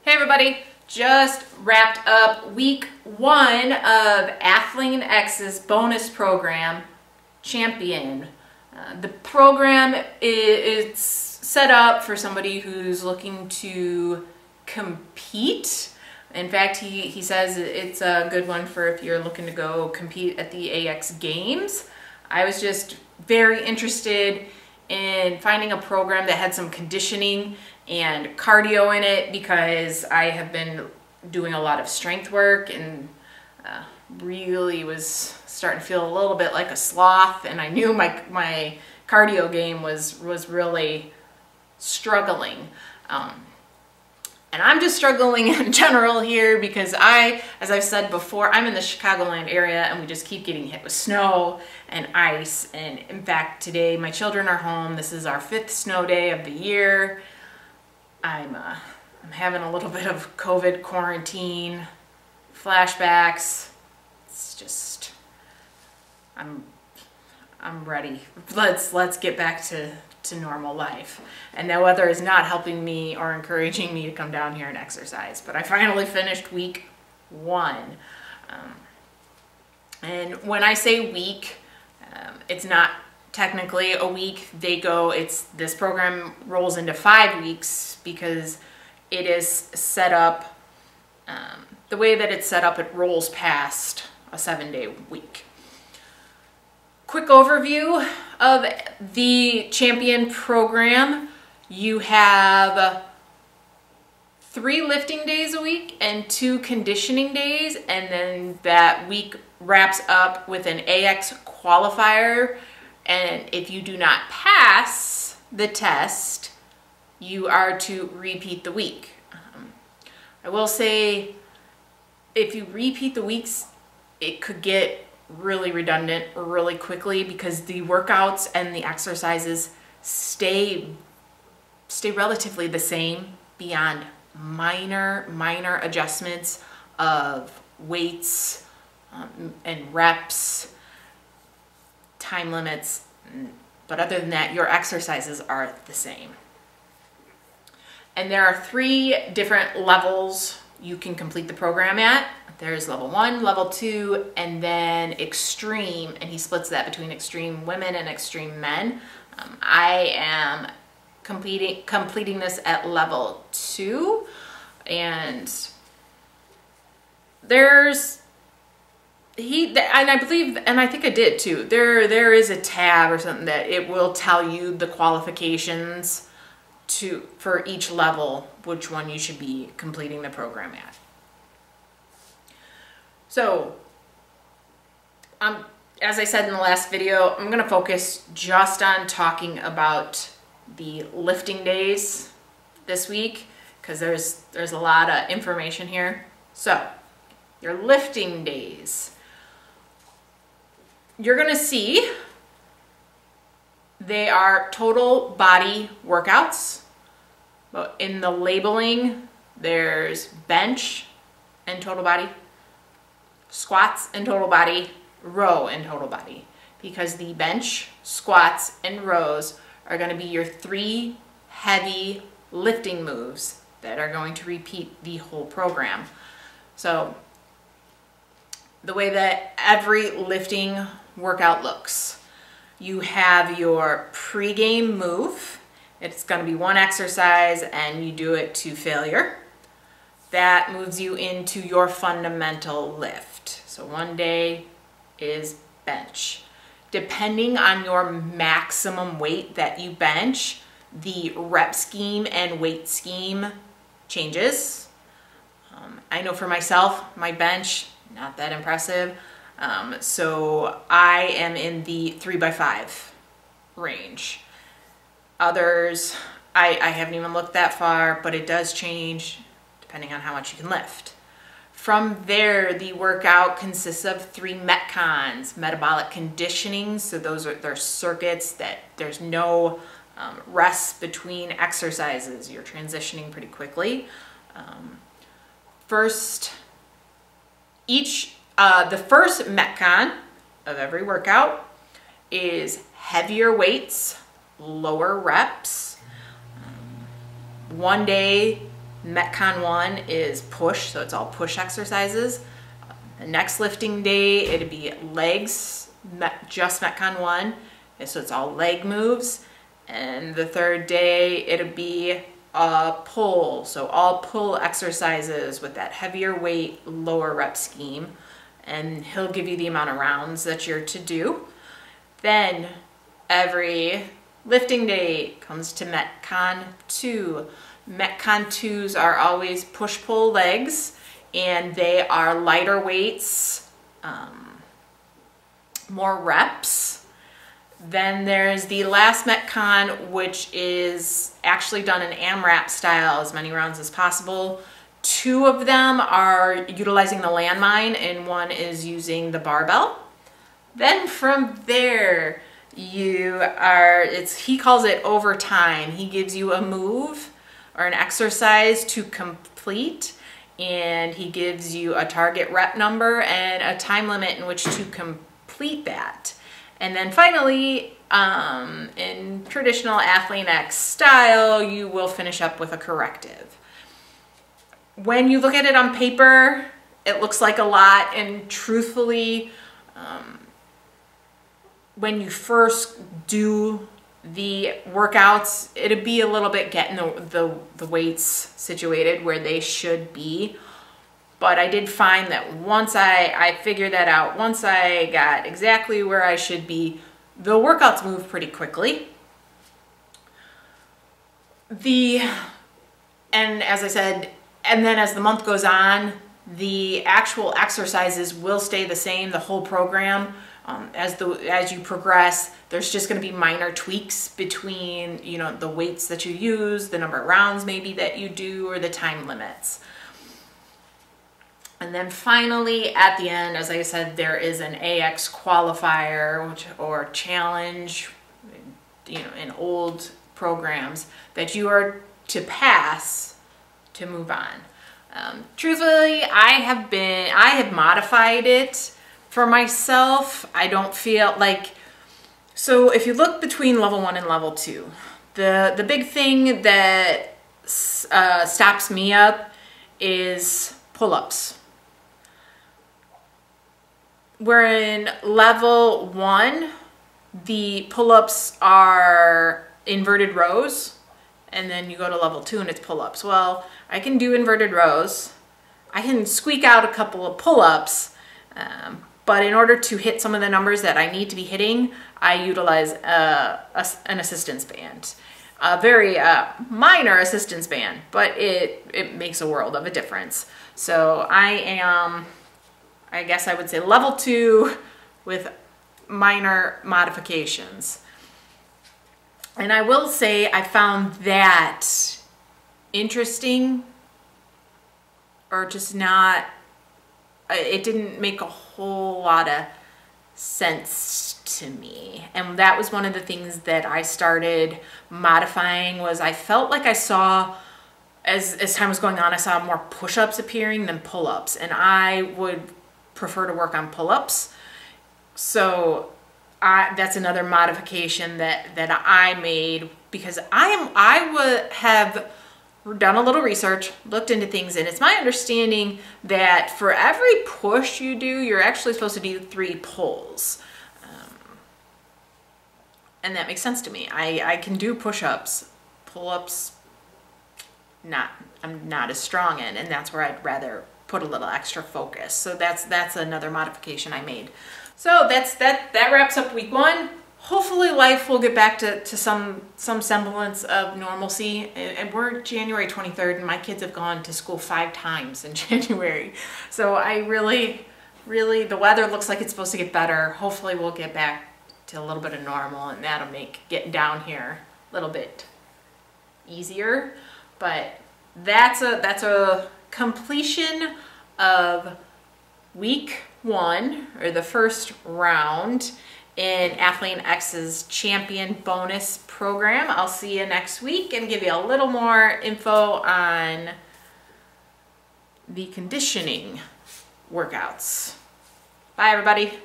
Hey everybody, just wrapped up week 1 of Athlean-X's bonus program, Chaxmpion. The program is set up for somebody who's looking to compete. In fact, he says it's a good one for if you're looking to go compete at the AX Games. I was just very interested in finding a program that had some conditioning and cardio in it because I have been doing a lot of strength work and really was starting to feel a little bit like a sloth, and I knew my cardio game was really struggling. And I'm just struggling in general here because as I've said before, I'm in the Chicagoland area and we just keep getting hit with snow and ice. And in fact, today my children are home. This is our 5th snow day of the year. I'm having a little bit of COVID quarantine, flashbacks. It's just, I'm ready. Let's get back to normal life. And the weather is not helping me or encouraging me to come down here and exercise. But I finally finished week 1. And when I say week, it's not technically a week. This program rolls into 5 weeks because it is set up, the way that it's set up, it rolls past a 7-day week. Quick overview of the Chaxmpion program. You have 3 lifting days a week and 2 conditioning days, and then that week wraps up with an AX qualifier. And if you do not pass the test, you are to repeat the week. I will say, if you repeat the weeks, it could get really redundant really quickly because the workouts and the exercises stay relatively the same beyond minor adjustments of weights and reps, time limits, but other than that, your exercises are the same. And there are 3 different levels you can complete the program at. There's level 1, level 2, and then extreme, and he splits that between extreme women and extreme men. I am completing this at level 2, and I believe, and I think I did too, there is a tab or something that it will tell you the qualifications for each level, which one you should be completing the program at. So, as I said in the last video, I'm going to focus just on talking about the lifting days this week because there's a lot of information here. So, your lifting days. You're going to see they are total body workouts. But in the labeling, there's bench and total body, squats and total body, row and total body, because the bench, squats, and rows are going to be your 3 heavy lifting moves that are going to repeat the whole program. So the way that every lifting workout looks, you have your pre-game move. It's going to be 1 exercise and you do it to failure. That moves you into your fundamental lift. So one day is bench. Depending on your maximum weight that you bench, the rep scheme and weight scheme changes. I know for myself, my bench, not that impressive. So I am in the 3x5 range. Others, I haven't even looked that far, but it does change depending on how much you can lift. From there, the workout consists of 3 metcons, metabolic conditioning. So they're circuits that there's no rest between exercises. You're transitioning pretty quickly. The first metcon of every workout is heavier weights, lower reps. One day Metcon 1 is push, so it's all push exercises. The next lifting day, it'd be legs, just Metcon 1, and so it's all leg moves. And the third day, it'd be pull, so all pull exercises with that heavier weight, lower rep scheme. And he'll give you the amount of rounds that you're to do. Then every lifting day comes to Metcon 2. Metcon 2s are always push-pull legs, and they are lighter weights, more reps. Then there's the last Metcon, which is actually done in AMRAP style, as many rounds as possible. 2 of them are utilizing the landmine, and 1 is using the barbell. Then from there, he calls it overtime. He gives you a move or an exercise to complete, and he gives you a target rep number and a time limit in which to complete that. And then finally, in traditional Athlean-X style, you will finish up with a corrective. When you look at it on paper, it looks like a lot, and truthfully, when you first do the workouts, it'd be a little bit getting the weights situated where they should be. But I did find that once I figured that out, once I got exactly where I should be, the workouts move pretty quickly. And as I said, and then as the month goes on, the actual exercises will stay the same, the whole program. As you progress, there's just going to be minor tweaks between, you know, the weights that you use, the number of rounds maybe that you do, or the time limits. And then finally, at the end, as I said, there is an AX qualifier or challenge, you know, in old programs that you are to pass to move on. Truthfully, I have modified it for myself. I don't feel like, so if you look between level 1 and level 2, the big thing that stops me up is pull-ups. Where in level 1, the pull-ups are inverted rows, and then you go to level 2 and it's pull-ups. Well, I can do inverted rows. I can squeak out a couple of pull-ups, but in order to hit some of the numbers that I need to be hitting, I utilize an assistance band. A very minor assistance band, but it makes a world of a difference. So I guess I would say level 2 with minor modifications. And I will say I found that interesting, or just not, it didn't make a whole lot of sense to me. And that was one of the things that I started modifying, was I felt like I saw, as time was going on, I saw more push-ups appearing than pull-ups, and I would prefer to work on pull-ups. So that's another modification that I made, because I would have done a little research, looked into things, and it's my understanding that for every push you do, you're actually supposed to do 3 pulls. And that makes sense to me. I can do push-ups. Pull-ups, I'm not as strong in, and that's where I'd rather put a little extra focus. So that's another modification I made. So that wraps up week 1. Hopefully life will get back to some semblance of normalcy. And we're January 23rd, and my kids have gone to school 5 times in January. So I really, the weather looks like it's supposed to get better. Hopefully we'll get back to a little bit of normal, and that'll make getting down here a little bit easier. But that's a completion of week 1, or the first round in Athlean-X's Champion bonus program. I'll see you next week and give you a little more info on the conditioning workouts. Bye, everybody.